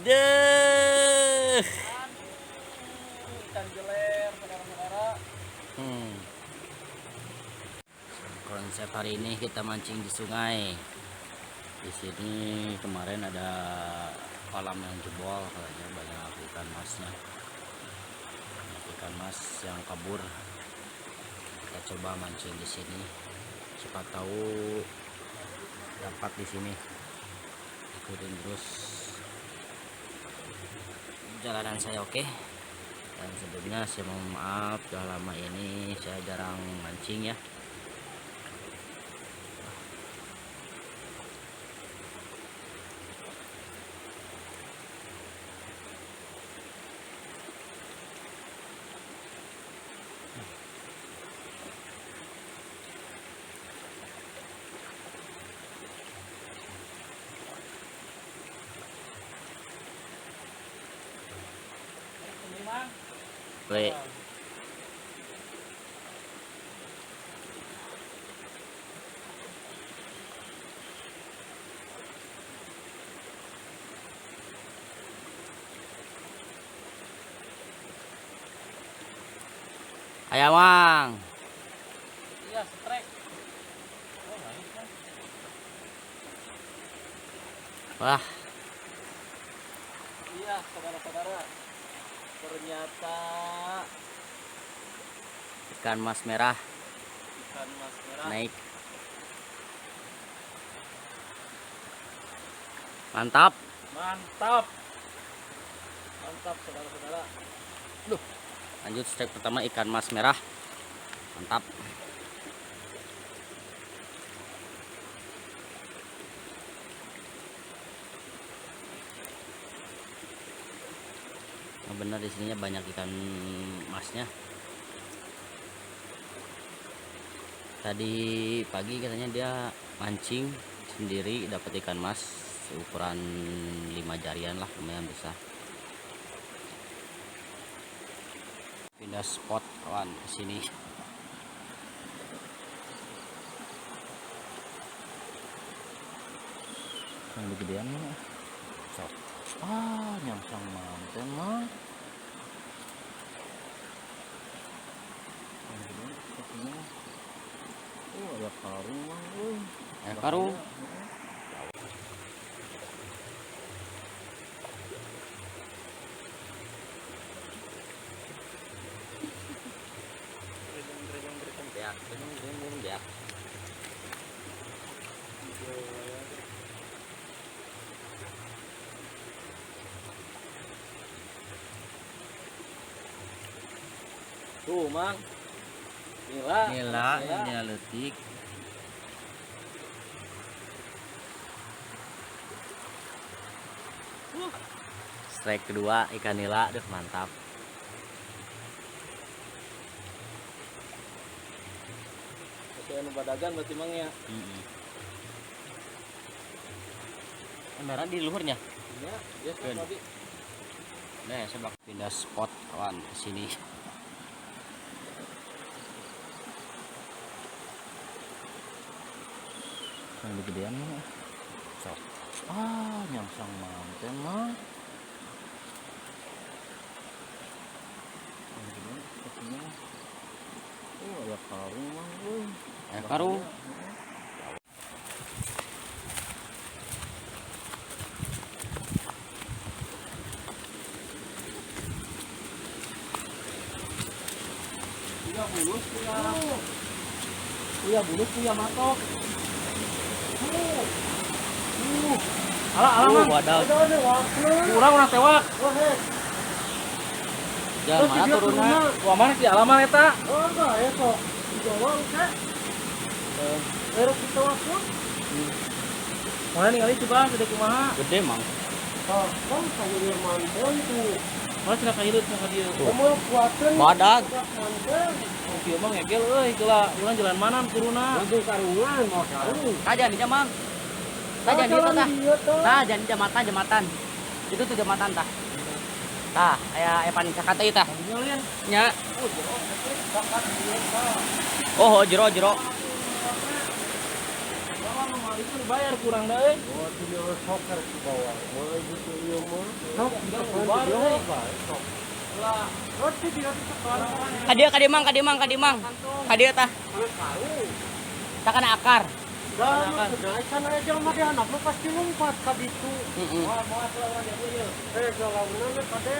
Deh. Ikan jeler, saudara-saudara. Konsep hari ini kita mancing di sungai. Di sini kemarin ada kolam yang jebol, katanya banyak ikan masnya. Banyak ikan mas yang kabur. Kita coba mancing di sini. Siapa tahu dapat di sini. Ikutin terus jalanan saya, oke? Dan sebelumnya saya mohon maaf, sudah lama ini saya jarang mancing ya. Baik. Ayo, Mang. Iya, strike. Oh, naik kan. Wah, Iya, saudara-saudara. Ternyata ikan mas merah ikan mas merah. naik. Mantap. Mantap. Mantap, saudara-saudara. Lanjut step pertama, ikan mas merah. Mantap. Oh, benar di sininya banyak ikan masnya. Tadi pagi katanya dia mancing sendiri dapat ikan mas ukuran 5 jarian lah, lumayan besar. Pindah spot kawan ke sini. Yang gedean mana? Sok. Nyangsang manten mah. Oh, ada karung mah, euy. Karung. Ya. Tuh, Mang. Nila. Nila letik. Strike kedua ikan nila, aduh mantap. Oke, anu badagan berarti Mang ya. Merah di luhurnya. Iya, dia Keren. tadi. Nah, saya bakal pindah spot kawan ke sini. Yang gedean mah. Sok. Nyangsang manten mah. Yang gedean sepertinya. Oh, ada karung mah, euy. Karung. Puya bulus, puya bulus, puya matok. Alah, Wadah. kurang urang tewak. Jangan mana turunnya. Wah, mana di alaman eta? Oh, enggak, ya kok. Di bawah, kan? Erok kita waktu. Mana ningali coba gede kumaha? Gede, Mang. Oh, kan sayurnya mantan tuh. Mana cenah ka hideut cenah ka dieu. Kamu kuatin. Badag. Mantan. Oh, kieu mah ngegel euy, geula urang jalan mana turuna. Langsung karungan, mau karung. Kajan di Mang. Kajan di tah. Tah, jadi jembatan. Itu tuh jembatan tah. Tah, aya paning sakata ieu tah. Nyolin. Nya. Oh, jero. itu bayar kurang deh. Oh, ini soker ke bawah. Mulai gitu iya mah. Sok, Tinggal tekan bubar dia, deh. baik, sok. Lah, Roti dia sekarang. Kadimang. Kadia tah. Mana tahu. Tak kena akar. Dah, nah, sana aja mah dia anak lu pasti lompat ka ditu. mau orang dia punya. Galaunan kade.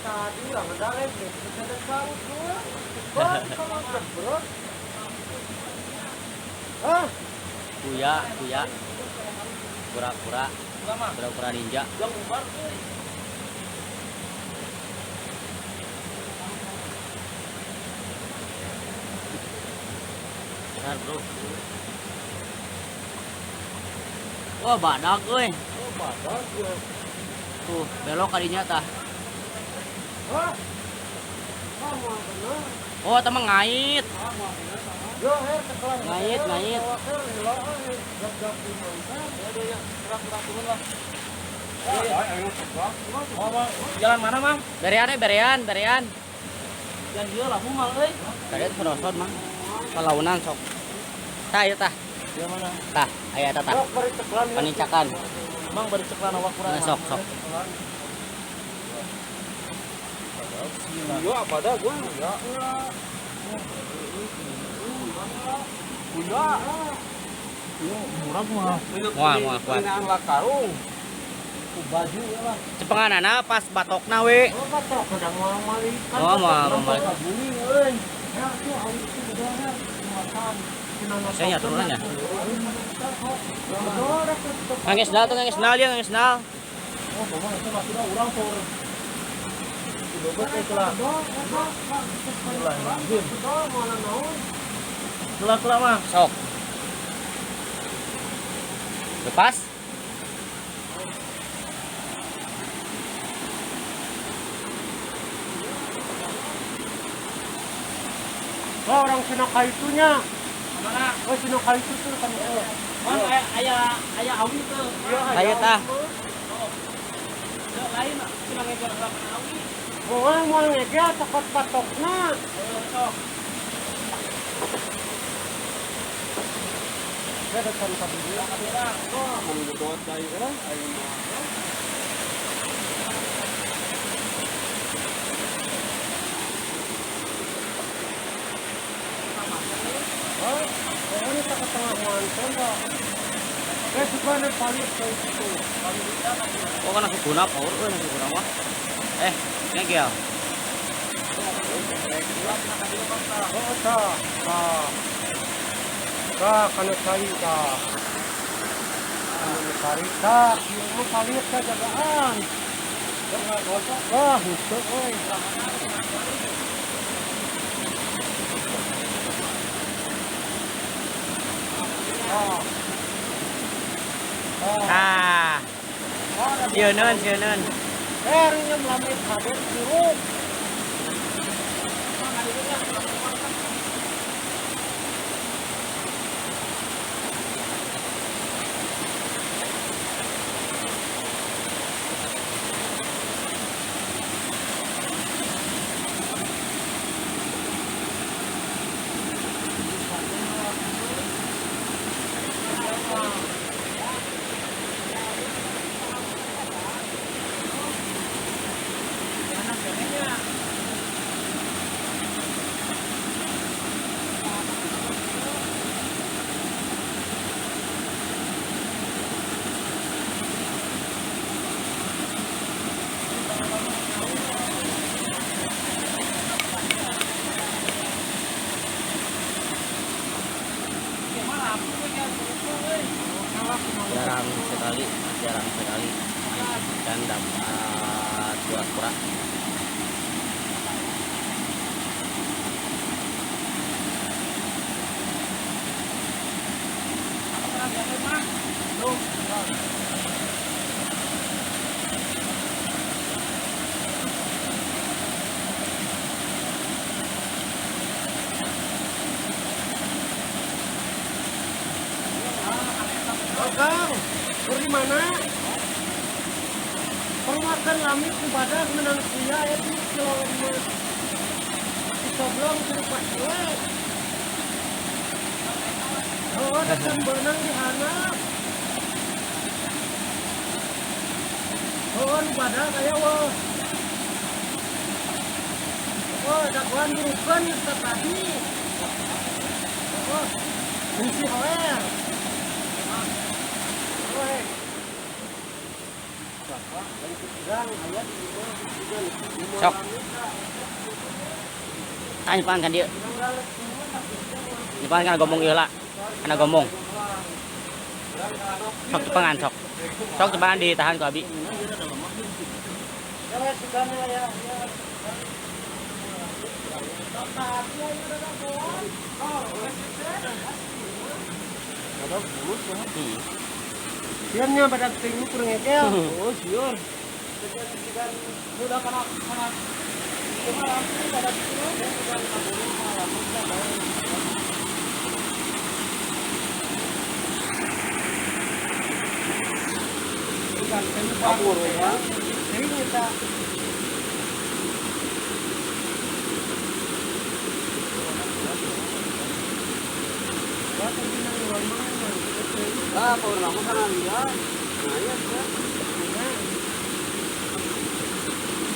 Tadi lah ngadare kita sarut gua. Kalau bro. Ah, Kuya. Kura-kura ninja. Yang bubar tuh. Benar, Bro. Wah, badak euy. oh badak gua. Tuh, belok kadinya tah. Hah? Sama bener. Oh, teh mah ngait. Yo, sekelas. Ngait. Gap-gap di mangsa. Ya, gerak turun lah. Oh, Jalan mana, Mang? Berean. Jangan dia lah mumal euy. Tadi serosot mah. Kalaunan sok. Tah ieu tah. Dia mana? Tah, aya tah tah. bari ceklan. Panicakan. Mang bari ceklan awak kurang. Nah, sok. Yo, apa dah gua? Ya. Kuya. Murah mah. Moal kuat. Pinaan lah karung. Ku baju ya lah. Cepenganana pas batokna we. Oh, batok kadang mau malikan. Oh, moal. Bumi euy. Ya, tuh awis itu udah makan. Saya turunannya. Oh, Ngangis dal dia. Oh, bawah itu masih ada urang por. Dogot itu lah. Kelah mah. Sok. Lepas. Oh, orang Cina kaitunya. Mana? Oh, Cina kaitu tuh kan. Mang aya awi tuh. Ayo tah. Lain cuma ngejar berapa awi. Oh, mau ngege takut patokna. Sok. Dia datang ke dia. Oh, mau ngedot dari orang. Ayo. Oh, ini tak tengah mantan, Pak. Suka nih paling kayak gitu. Oh, kan nasi guna power nasi guna mah. Ngegel. Oh, tak. Tak, karena cari tak. Karena cari tak. Yang mau kali itu jagaan. Wah, itu, oi. Sieun. Ringnya melamit hadir suruh. jarang sekali dan dapat kura-kura. Kang, di mana? Permakan lamit ibadah menang kuya itu kalau kita belum terus Oh, datang benang di anak. Oh, lu pada kayak wah. Oh, dakwaan burukan tadi. Oh, isi oel. Oh, bapak, dari ketigang, ayat, Sok. Tanya pan kan dia. Depan kan gombong ieu lah. Kana gombong. Sok cepengan sok. Sok cepengan ditahan ku abi. Siannya pada tinggi kurang ekel. Oh, siur. Sudah kana Kabur ya. Ah, kalau lama kan dia. Nah, ya, ya.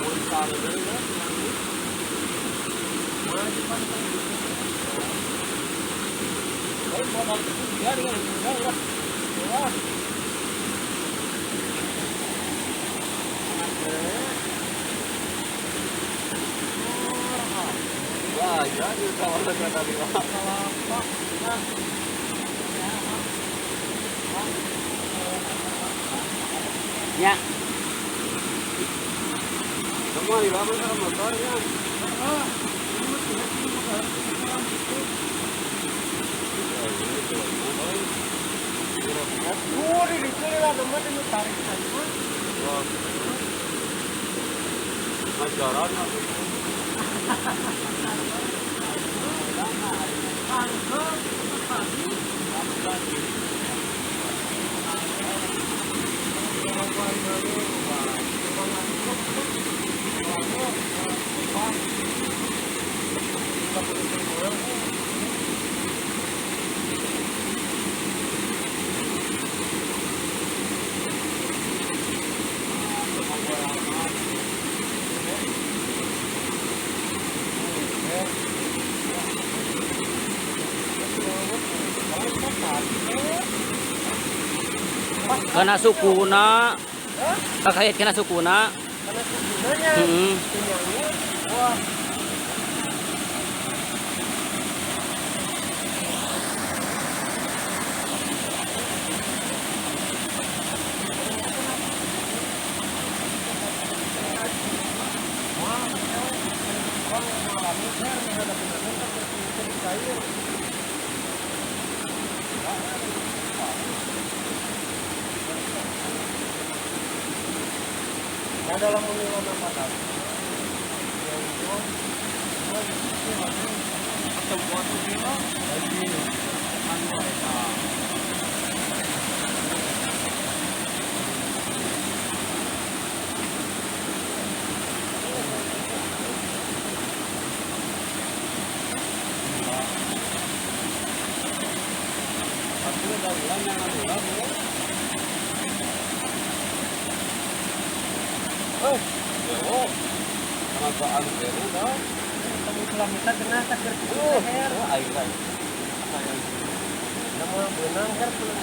Mau taruh dulu ya. Wah, ya, dia tahu ada kata dia. Ya. Semua di dalam sama motornya. Majaran Kena sukuna. Kakait kena sukuna. Heeh. dalam mengelola apa Kenapaan baru dah? kita kena sakit leher. Air lah. Nama benang kan belum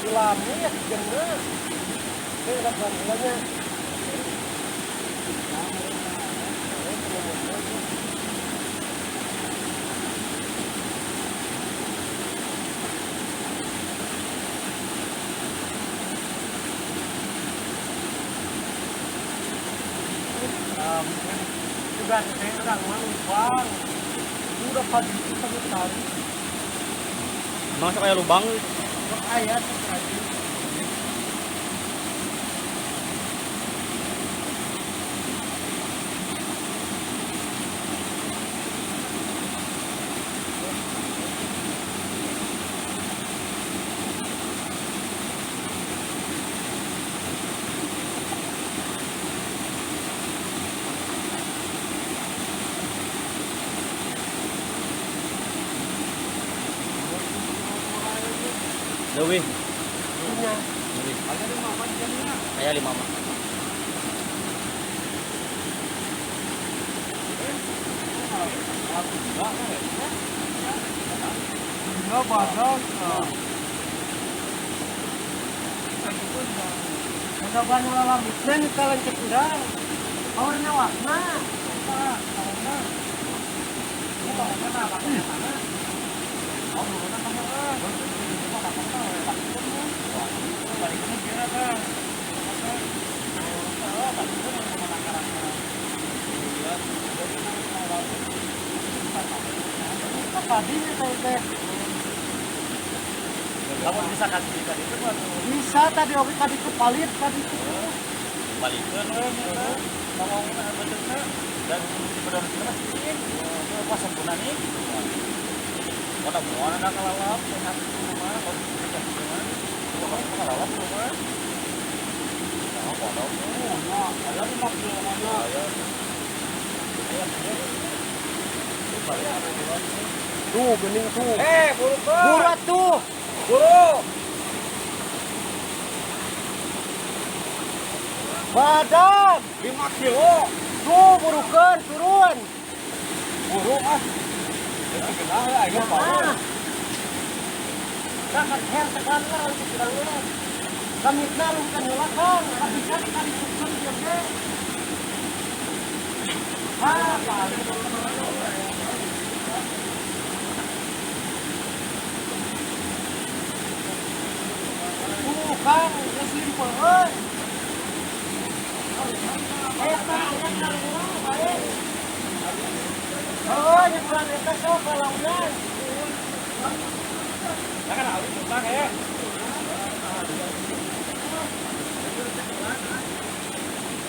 Gelamnya ya kena. Saya dapat bilangnya. Juga saya sedang bang, udah pagi kita bertari. Masuk kayak lubang. Ayat tadi. Lebih. Punya. Lebih. Ada 5 man jamnya. Kayak 5 mah. Enggak badan. Ada banyak alam itu kalian cek udah. Warna warna. Tadi teh Kamu bisa kasih kita itu buat bisa tadi oke tadi kepalit tadi balikan kalau bentuknya dan benar benar sih apa sempurna nih mana mau anak kalalap sehat rumah kalau kita rumah kalau kalalap rumah nah kalau ada 5 kilo mana tuh bening tuh buru burat tuh buru badan 5 kilo tuh burukan turun buru itu kenal ya ayo ah sangat her tekan lah untuk bilangnya kami nalu kan helakan tapi bisa kali susun dia deh Kang, ya simpel, euy. Eta yang ngarua bae. Oh, nyebrang eta sok kalaunan. kan harus tentang ya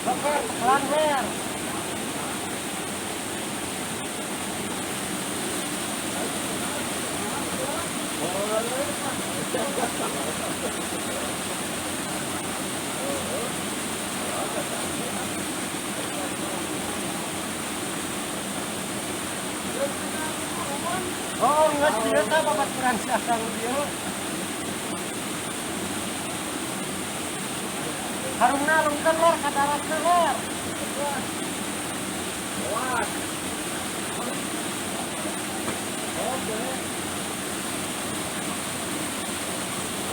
Oke, pelan wer. Oh, nggak dia tahu bapak kurang siasang dia. Harumna lungkeun ler kadaratna ler.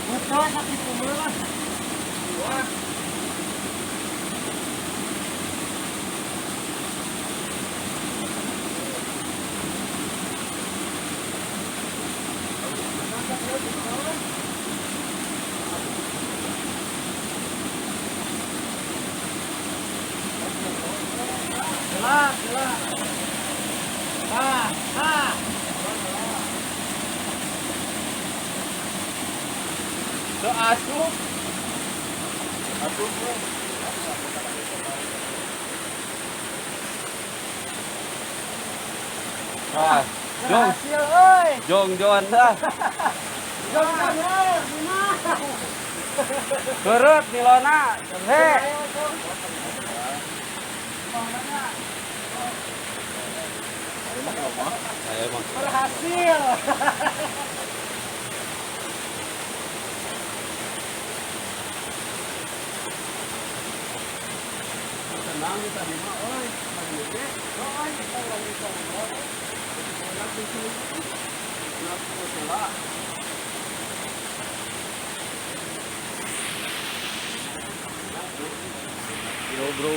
Betul sakit kumur. Gelap, gelap. Ah. so asup Ah, Berhasil, euy. Jong dah. Jangan ler, gimana? Berut nilona. He. Saya emang Berhasil. tenang kita lima oi Yo bro.